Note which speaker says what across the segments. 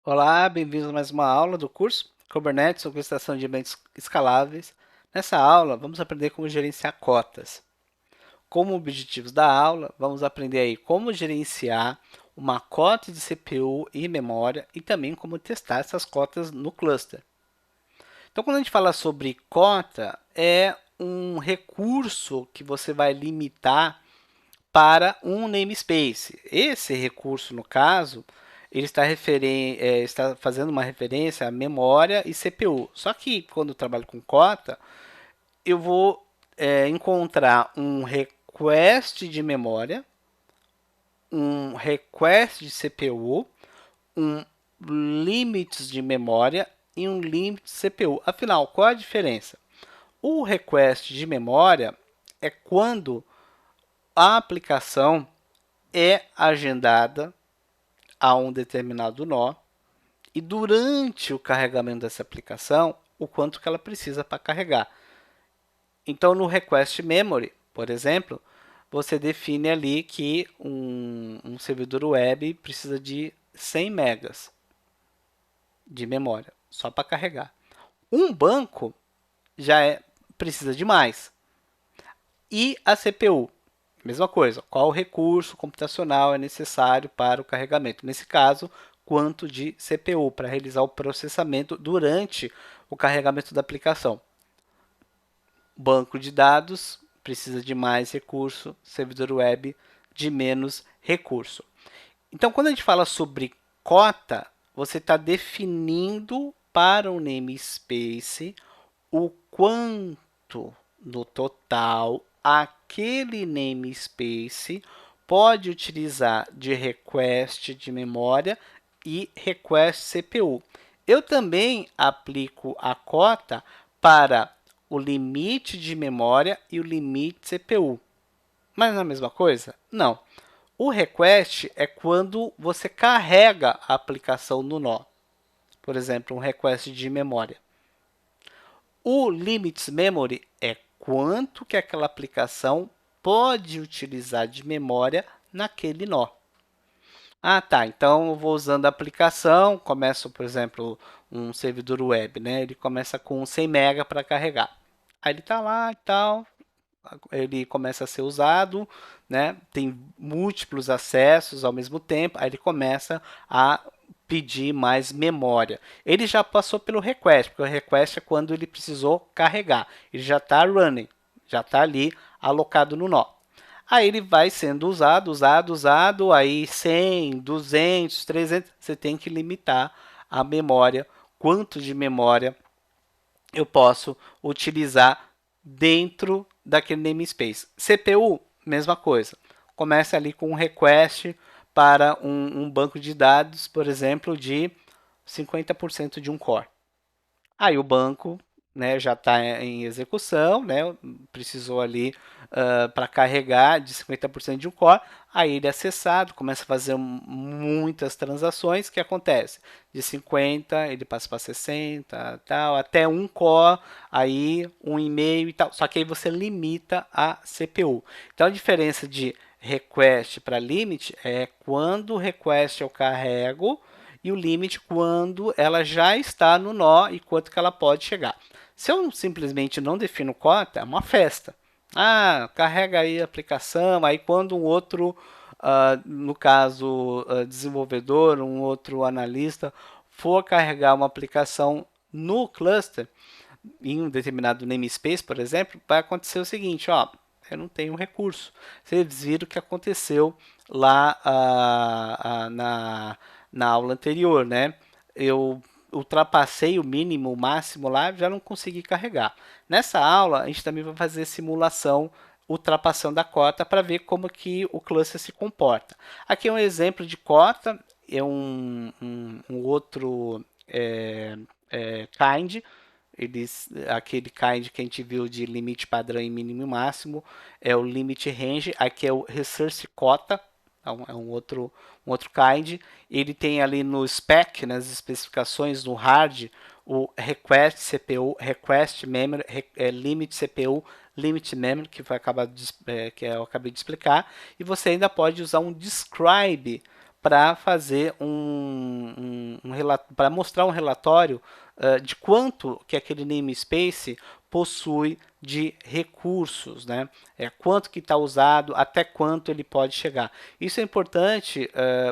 Speaker 1: Olá, bem-vindos a mais uma aula do curso Kubernetes, Orquestração de Ambientes Escaláveis. Nessa aula, vamos aprender como gerenciar cotas. Como objetivos da aula, vamos aprender aí como gerenciar uma cota de CPU e memória e também como testar essas cotas no cluster. Então, quando a gente fala sobre cota, é um recurso que você vai limitar para um namespace. Esse recurso, no caso, ele está fazendo uma referência à memória e CPU. Só que quando eu trabalho com cota, eu vou encontrar um request de memória, um request de CPU, um limits de memória e um limit de CPU. Afinal, qual a diferença? O request de memória é quando a aplicação é agendada a um determinado nó e durante o carregamento dessa aplicação, o quanto que ela precisa para carregar. Então, no request memory, por exemplo, você define ali que um servidor web precisa de 100 megas de memória, só para carregar. Um banco precisa de mais. E a CPU? Mesma coisa, qual recurso computacional é necessário para o carregamento? Nesse caso, quanto de CPU para realizar o processamento durante o carregamento da aplicação. Banco de dados precisa de mais recurso, servidor web de menos recurso. Então, quando a gente fala sobre cota, você está definindo para o namespace o quanto no total aquele namespace pode utilizar de request de memória e request CPU. Eu também aplico a cota para o limite de memória e o limite CPU. Mas não é a mesma coisa? Não. O request é quando você carrega a aplicação no nó. Por exemplo, um request de memória. O limits memory é quanto que aquela aplicação pode utilizar de memória naquele nó. Ah, tá. Então eu vou usando a aplicação, começo, por exemplo, um servidor web, né? Ele começa com 100 MB para carregar. Aí ele está lá e tal, ele começa a ser usado, né? Tem múltiplos acessos ao mesmo tempo, aí ele começa a pedir mais memória. Ele já passou pelo request, porque o request é quando ele precisou carregar. Ele já está running, já está ali alocado no nó. Aí ele vai sendo usado, aí 100, 200, 300, você tem que limitar a memória, quanto de memória eu posso utilizar dentro daquele namespace. CPU, mesma coisa. Começa ali com um request para um banco de dados, por exemplo, de 50% de um core. Aí o banco, né, já está em execução, né, precisou ali para carregar de 50% de um core, aí ele é acessado, começa a fazer muitas transações, o que acontece? De 50 ele passa para 60, tal, até um core, aí 1,5 e tal, só que aí você limita a CPU. Então a diferença de request para limit é quando o request eu carrego, e o limite quando ela já está no nó e quanto que ela pode chegar. Se eu simplesmente não defino cota, é uma festa. Ah, carrega aí a aplicação, aí quando um outro, no caso, desenvolvedor, um outro analista, for carregar uma aplicação no cluster, em um determinado namespace, por exemplo, vai acontecer o seguinte, ó, eu não tenho recurso. Vocês viram o que aconteceu lá na aula anterior, né? Eu ultrapassei o mínimo, o máximo lá, já não consegui carregar. Nessa aula, a gente também vai fazer simulação ultrapassando a cota para ver como que o cluster se comporta. Aqui é um exemplo de cota, é um outro kind, aquele kind que a gente viu de limite padrão e mínimo e máximo é o limit range, aqui é o resource quota, é um outro kind. Ele tem ali no spec, nas especificações, no hard, o request CPU, request memory, limit CPU, limit memory, que eu acabei de explicar, e você ainda pode usar um describe para fazer para mostrar um relatório de quanto que aquele namespace possui de recursos, né? Quanto que está usado, até quanto ele pode chegar. Isso é importante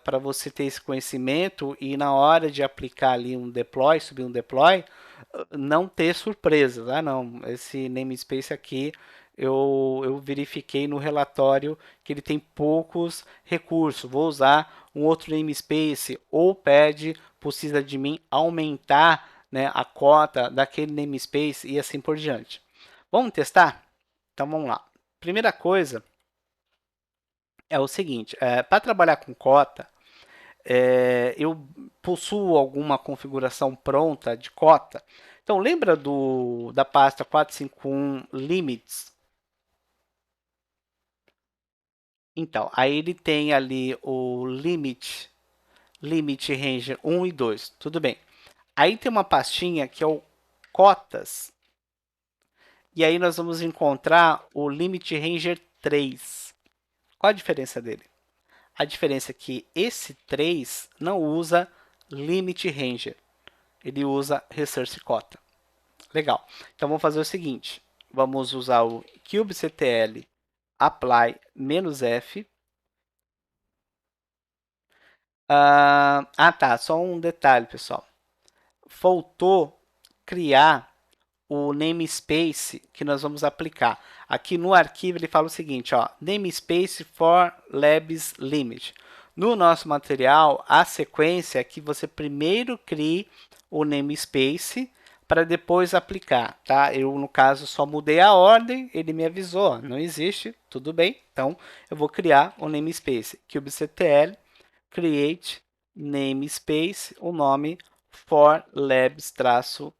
Speaker 1: para você ter esse conhecimento e na hora de aplicar ali um deploy, subir um deploy, não ter surpresas. Ah, não, esse namespace aqui eu verifiquei no relatório que ele tem poucos recursos. Vou usar um outro namespace ou pede precisa de mim aumentar, né, a cota daquele namespace e assim por diante. Vamos testar? Então vamos lá. Primeira coisa é o seguinte: para trabalhar com cota, eu possuo alguma configuração pronta de cota. Então lembra da pasta 451 limits? Então, aí ele tem ali o limit range 1 e 2, tudo bem. Aí tem uma pastinha que é o cotas, e aí nós vamos encontrar o limit ranger 3. Qual a diferença dele? A diferença é que esse 3 não usa limit ranger, ele usa resource cota. Legal. Então vamos fazer o seguinte, vamos usar o kubectl apply "-f". Tá, só um detalhe, pessoal. Faltou criar o namespace que nós vamos aplicar. Aqui no arquivo ele fala o seguinte, ó, namespace for labs limit. No nosso material, a sequência é que você primeiro crie o namespace para depois aplicar, tá? Eu, no caso, só mudei a ordem, ele me avisou, ó, não existe, tudo bem. Então, eu vou criar o namespace kubectl create namespace, o nome for labs-limits.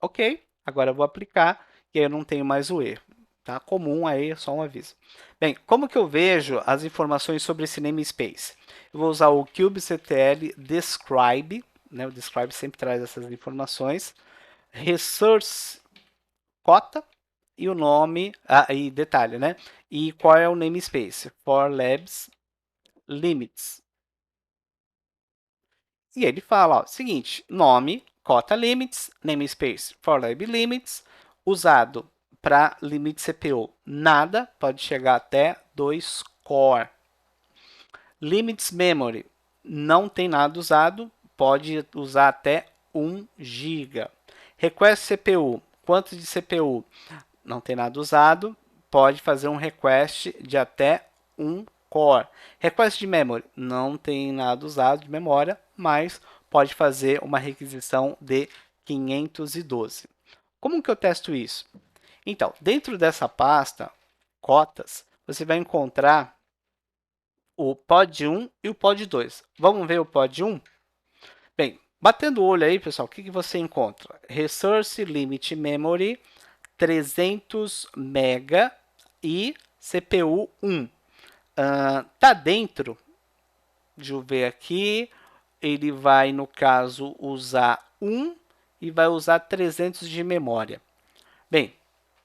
Speaker 1: Ok, agora eu vou aplicar e aí eu não tenho mais o erro. Tá? Comum aí, só um aviso. Bem, como que eu vejo as informações sobre esse namespace? Eu vou usar o kubectl describe, né? O describe sempre traz essas informações. Resource cota e o nome, e detalhe, né? E qual é o namespace? For labs limits. E ele fala, ó, seguinte, nome, cota limits, namespace for lab limits, usado para limite CPU, nada, pode chegar até 2 core. Limits memory, não tem nada usado, pode usar até 1 GB. Request CPU, quanto de CPU? Não tem nada usado, pode fazer um request de até 1 core. Request de memory, não tem nada usado de memória, mas pode fazer uma requisição de 512. Como que eu testo isso? Então, dentro dessa pasta, cotas, você vai encontrar o pod 1 e o pod 2. Vamos ver o pod 1? Bem, batendo o olho aí, pessoal, o que você encontra? Resource Limit Memory 300 MB e CPU 1. Tá dentro, deixa eu ver aqui, ele vai, no caso, usar 1 e vai usar 300 de memória. Bem,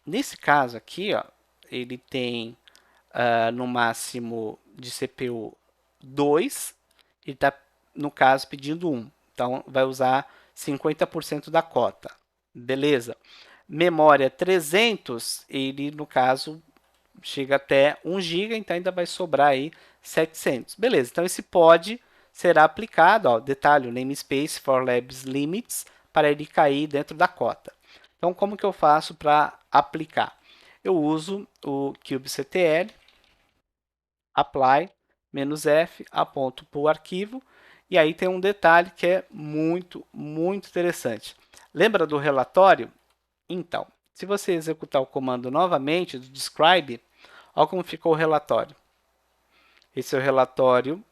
Speaker 1: nesse caso aqui, ó, ele tem no máximo de CPU 2 e está, no caso, pedindo 1. Então, vai usar 50% da cota. Beleza. Memória 300, ele, no caso, chega até 1 GB, então ainda vai sobrar aí 700. Beleza, então esse pod será aplicado, ó, detalhe, o namespace for labs limits, para ele cair dentro da cota. Então, como que eu faço para aplicar? Eu uso o kubectl apply "-f", aponto para o arquivo, e aí tem um detalhe que é muito interessante. Lembra do relatório? Então, se você executar o comando novamente, do describe, olha como ficou o relatório. Esse é o relatório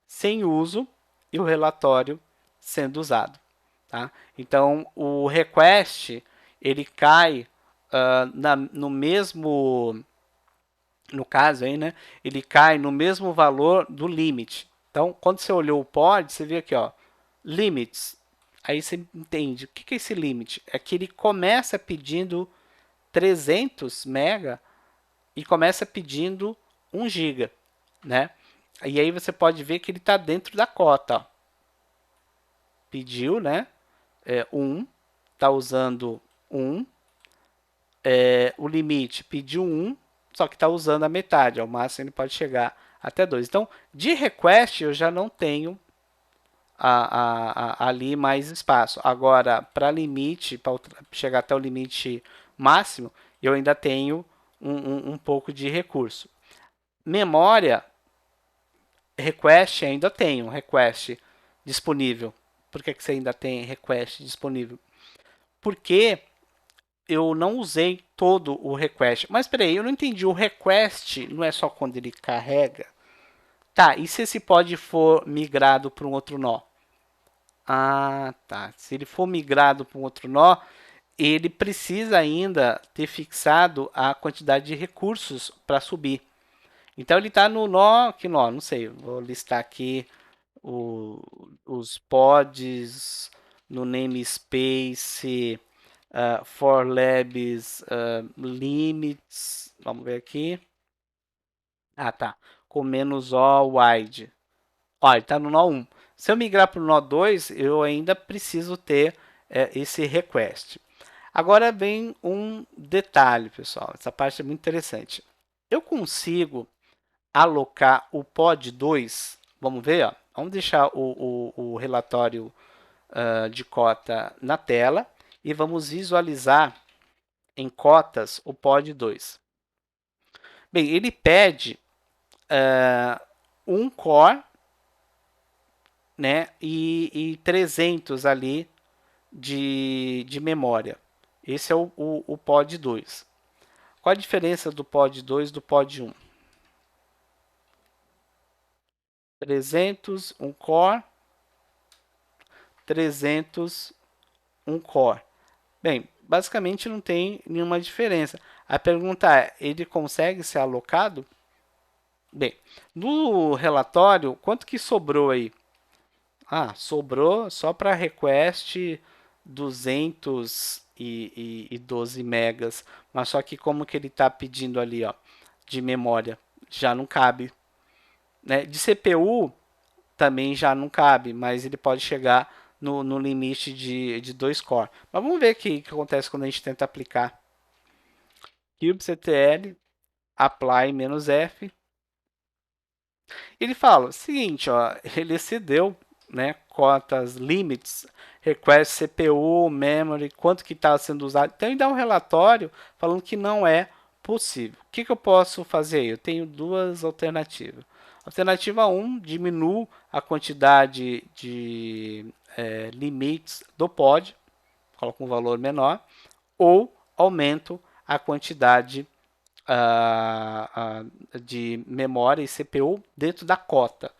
Speaker 1: sem uso e o relatório sendo usado. Tá? Então, o request ele cai no mesmo, no caso aí, né? Ele cai no mesmo valor do limit. Então, quando você olhou o pod, você vê aqui, ó, limits. Aí você entende o que é esse limit? É que ele começa pedindo 300 MB e começa pedindo 1 GB, né? E aí você pode ver que ele está dentro da cota. Ó. Pediu, né? 1, está usando 1. O limite pediu 1, só que está usando a metade. Ao máximo ele pode chegar até 2. Então, de request eu já não tenho ali mais espaço. Agora, para limite, para chegar até o limite máximo, eu ainda tenho um pouco de recurso. Memória, request ainda tenho request disponível. Por que você ainda tem request disponível? Porque eu não usei todo o request. Mas peraí, eu não entendi. O request não é só quando ele carrega? Tá, e se esse pod for migrado para um outro nó? Ah, tá. Se ele for migrado para um outro nó, ele precisa ainda ter fixado a quantidade de recursos para subir. Então ele está no nó, que nó? Não sei, vou listar aqui os pods no namespace for labs limits. Vamos ver aqui. Ah, tá. Com menos O wide. Ó, ele está no nó 1. Se eu migrar para o nó 2, eu ainda preciso ter esse request. Agora vem um detalhe, pessoal. Essa parte é muito interessante. Eu consigo alocar o pod 2. Vamos ver, ó. Vamos deixar o relatório de cota na tela e vamos visualizar em cotas o pod 2. Bem, ele pede um core, né, e 300 ali de memória. Esse é o pod 2. Qual a diferença do pod 2 do pod 1? 300, um core, 300, um core. Bem, basicamente não tem nenhuma diferença. A pergunta é, ele consegue ser alocado? Bem, no relatório, quanto que sobrou aí? Ah, sobrou só para request 212 megas, mas só que como que ele está pedindo ali, ó, de memória, já não cabe, né? De CPU também já não cabe, mas ele pode chegar no limite de 2 core. Mas vamos ver o que acontece quando a gente tenta aplicar. kubectl apply "-f". Ele fala o seguinte, ó, ele excedeu, né, cotas, limits, request CPU, memory, quanto que está sendo usado. Então ele dá um relatório falando que não é possível. O que eu posso fazer? Eu tenho duas alternativas. Alternativa 1, diminuo a quantidade de limites do pod, coloco um valor menor, ou aumento a quantidade de memória e CPU dentro da cota.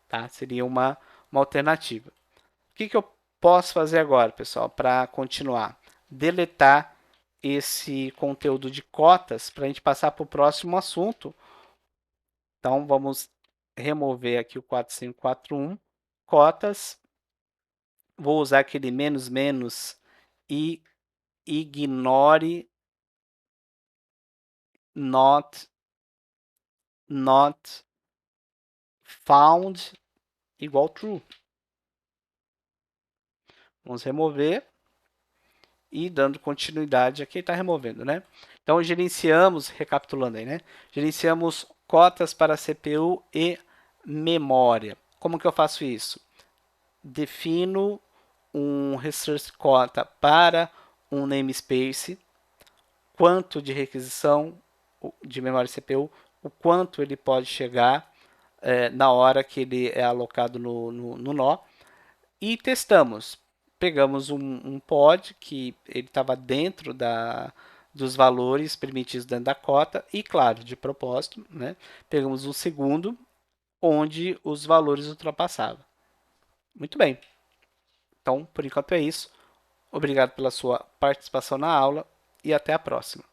Speaker 1: Tá? Seria uma alternativa. O que eu posso fazer agora, pessoal, para continuar? Deletar esse conteúdo de cotas para a gente passar para o próximo assunto. Então, vamos remover aqui o 4541, cotas. Vou usar aquele menos menos e ignore not found igual true. Vamos remover e dando continuidade aqui, está removendo, né? Então gerenciamos, recapitulando aí, né? Gerenciamos cotas para CPU e memória. Como que eu faço isso? Defino um resource cota para um namespace, quanto de requisição de memória CPU, o quanto ele pode chegar na hora que ele é alocado no nó, e testamos. Pegamos um pod que ele estava dentro dos valores permitidos dentro da cota e, claro, de propósito, né? Pegamos um segundo onde os valores ultrapassavam. Muito bem. Então, por enquanto é isso. Obrigado pela sua participação na aula e até a próxima.